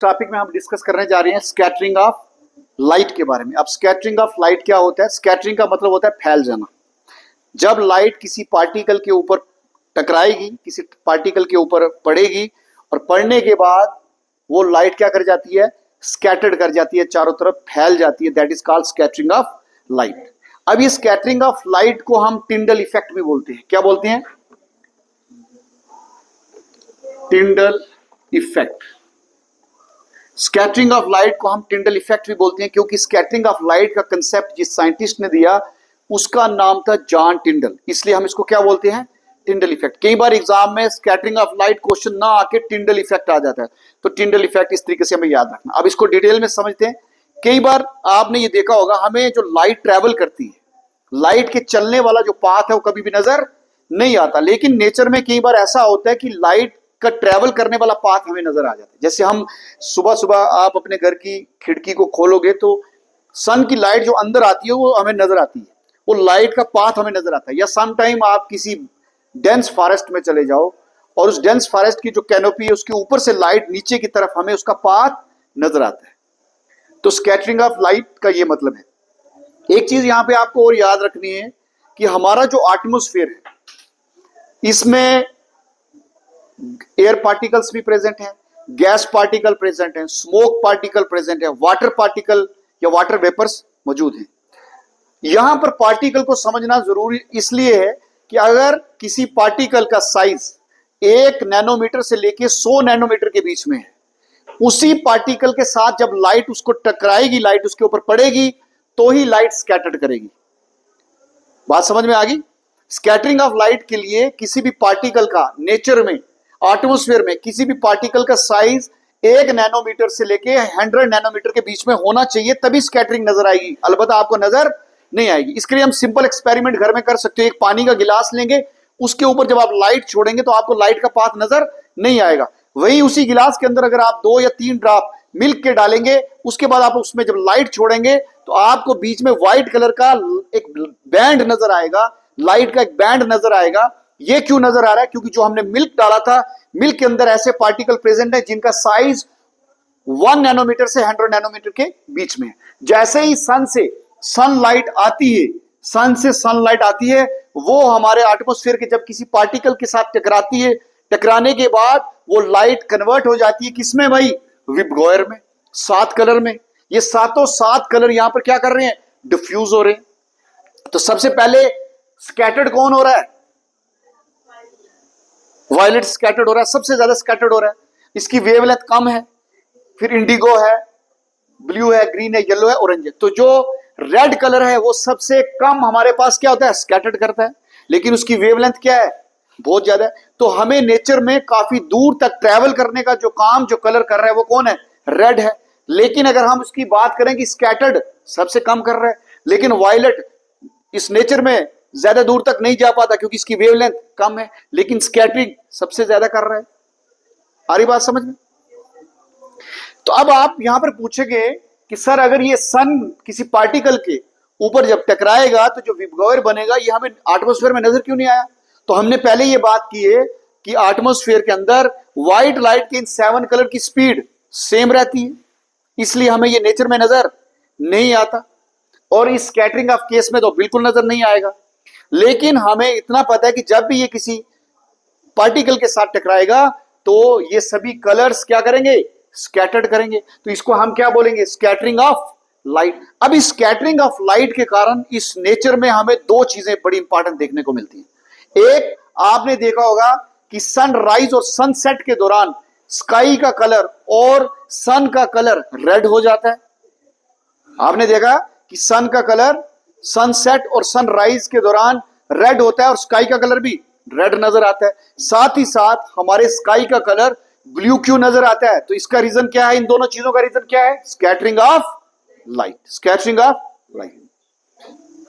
Topic में हम discuss करने जा रहे हैं स्कैटरिंग ऑफ लाइट के बारे में। अब स्कैटरिंग ऑफ लाइट क्या होता है? स्कैटरिंग का मतलब होता है फैल जाना। जब लाइट किसी पार्टिकल के ऊपर टकराएगी, किसी पार्टिकल के ऊपर पड़ेगी और पड़ने के बाद वो लाइट क्या कर जाती है? स्कैटर्ड कर जाती है, चारों तरफ फैल जाती है। That is called scattering of light. अब ये स्कैटरिंग ऑफ लाइट को हम टिंडल इफेक्ट भी बोलते हैं। क्या बोलते हैं? Tyndall effect. Scattering of light को हम टिंडल इफेक्ट भी बोलते हैं क्योंकि स्कैटरिंग ऑफ लाइट का कंसेप्ट जिस साइंटिस्ट ने दिया उसका नाम था जॉन टिंडल, इसलिए हम इसको क्या बोलते हैं? Tyndall effect. कई बार एग्जाम में स्कैटरिंग ऑफ लाइट क्वेश्चन ना आके टिंडल इफेक्ट आ जाता है, तो टिंडल इफेक्ट इस तरीके से हमें याद रखना। अब इसको डिटेल में समझते हैं। कई बार आपने ये देखा होगा, हमें जो लाइट ट्रेवल करती है, लाइट के चलने वाला जो पाथ है वो कभी भी नजर नहीं आता, लेकिन नेचर में कई बार ऐसा होता है कि लाइट का ट्रेवल करने वाला पाथ हमें नजर आ जाता है। जैसे हम सुबह सुबह आप अपने घर की खिड़की को खोलोगे तो सन की लाइट जो अंदर आती है वो हमें नजर आती है, वो लाइट का पाथ हमें नजर आता है। या सम टाइम आप किसी डेंस फॉरेस्ट में चले जाओ और उस डेंस फॉरेस्ट की जो कैनोपी है उसके ऊपर से लाइट नीचे की तरफ हमें उसका पाथ नजर आता है। तो स्कैटरिंग ऑफ लाइट का ये मतलब है। एक चीज यहां पे आपको और याद रखनी है कि हमारा जो एटमॉस्फेयर है इसमें एयर पार्टिकल्स भी प्रेजेंट हैं, गैस पार्टिकल प्रेजेंट हैं, स्मोक पार्टिकल प्रेजेंट है, वाटर पार्टिकल या वाटर वेपर्स मौजूद हैं। यहां पर पार्टिकल को समझना जरूरी इसलिए है कि अगर किसी पार्टिकल का साइज 1 नैनोमीटर से लेके 100 नैनोमीटर के बीच में है, उसी पार्टिकल के साथ जब लाइट उसको टकराएगी, लाइट उसके ऊपर पड़ेगी तो ही लाइट स्कैटर्ड करेगी। बात समझ में आ गई? स्कैटरिंग ऑफ लाइट के लिए किसी भी पार्टिकल का नेचर में, एटमॉस्फेयर में किसी भी पार्टिकल का साइज 1 नैनोमीटर से लेके 100 नैनोमीटर के बीच में होना चाहिए, तभी स्कैटरिंग नजर आएगी, अलबत्ता आपको नजर नहीं आएगी। इसके लिए हम सिंपल एक्सपेरिमेंट घर में कर सकते हो। एक पानी का गिलास लेंगे, उसके ऊपर जब आप लाइट छोड़ेंगे तो आपको लाइट का पाथ नजर नहीं आएगा। वही उसी गिलास के अंदर अगर आप 2 या 3 ड्रॉप मिल्क के डालेंगे, उसके बाद आप उसमें जब लाइट छोड़ेंगे तो आपको बीच में व्हाइट कलर का एक बैंड नजर आएगा, लाइट का एक बैंड नजर आएगा। ये क्यों नजर आ रहा है? क्योंकि जो हमने मिल्क डाला था, मिल्क के अंदर ऐसे पार्टिकल प्रेजेंट है जिनका साइज 1 नैनोमीटर से 100 नैनोमीटर के बीच में है। जैसे ही सन से सनलाइट आती है, सन से सनलाइट आती है, वो हमारे एटमॉस्फेयर के जब किसी पार्टिकल के साथ टकराती है, टकराने के बाद वो लाइट कन्वर्ट हो जाती है किसमें भाई? विबगॉयर में, 7 कलर में। ये सातों 7 कलर यहां पर क्या कर रहे हैं? डिफ्यूज हो रहे हैं। तो सबसे पहले स्कैटर्ड कौन हो रहा है? वायलेट स्कैटर्ड हो रहा है, सबसे ज्यादा स्कैटर्ड हो रहा है। इसकी वेवलेंथ कम है, फिर इंडिगो है, ब्लू है, ग्रीन है, येलो है, ऑरेंज है। तो जो रेड कलर है वो सबसे कम हमारे पास क्या होता है? स्कैटर्ड करता है, लेकिन उसकी वेवलेंथ क्या है? बहुत ज्यादा है। तो हमें नेचर में काफी दूर तक ट्रेवल करने का जो काम जो कलर कर रहा है वो कौन है? रेड है। लेकिन अगर हम उसकी बात करें कि स्कैटर्ड सबसे कम कर रहा है, लेकिन वायलेट इस नेचर में ज्यादा दूर तक नहीं जा पाता क्योंकि इसकी वेवलेंथ कम है, लेकिन स्कैटरिंग सबसे ज्यादा कर रहा है। आ रही बात समझ में? तो अब आप यहां पर पूछेंगे कि सर अगर ये सन किसी पार्टिकल के ऊपर जब टकराएगा तो जो विबगॉयर बनेगा ये हमें एटमॉस्फेयर में नजर क्यों नहीं आया? तो हमने पहले ये बात की है कि एटमॉस्फेयर के अंदर व्हाइट लाइट के इन 7 कलर की स्पीड सेम रहती है, इसलिए हमें ये नेचर में नजर नहीं आता। और इस स्कैटरिंग ऑफ केस में तो बिल्कुल नजर नहीं आएगा। लेकिन हमें इतना पता है कि जब भी ये किसी पार्टिकल के साथ टकराएगा तो ये सभी कलर्स क्या करेंगे? स्कैटर्ड करेंगे। तो इसको हम क्या बोलेंगे? Scattering of light. अब इस स्कैटरिंग ऑफ लाइट के कारण इस नेचर में हमें 2 चीजें बड़ी इंपॉर्टेंट देखने को मिलती हैं। एक, आपने देखा होगा कि सनराइज और सनसेट के दौरान स्काई का कलर और सन का कलर रेड हो जाता है। आपने देखा कि सन का कलर सनसेट और सनराइज के दौरान रेड होता है और स्काई का कलर भी रेड नजर आता है। साथ ही साथ हमारे स्काई का कलर ब्लू क्यों नजर आता है? तो इसका रीजन क्या है? इन दोनों चीजों का रीजन क्या है? Scattering of light. Scattering of light.